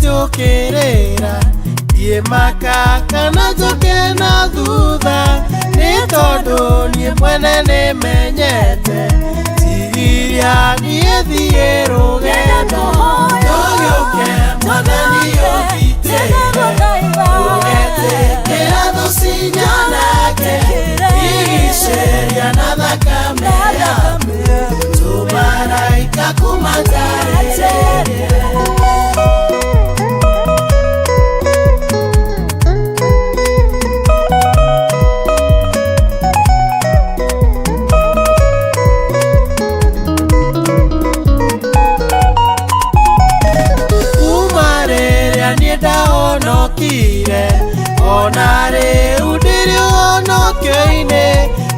Njũkĩrĩra ndiĩ maka kana njoke na thutha, nĩ tondũ niĩ mwene nĩmenyete tiria niĩ thiĩ rũgendo tũgĩũke Mwathani ũgitĩre ũgetĩkĩra thũ cinyanake igicĩria na thakame yaku tũmaraika kũmatarĩria. Ona rĩu ndĩrĩ ũhonokio-inĩ,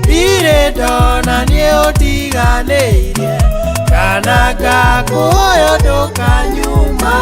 ndirĩ ndona niĩ ũtiganĩirie kana ngakũhoya ndũkanyuma.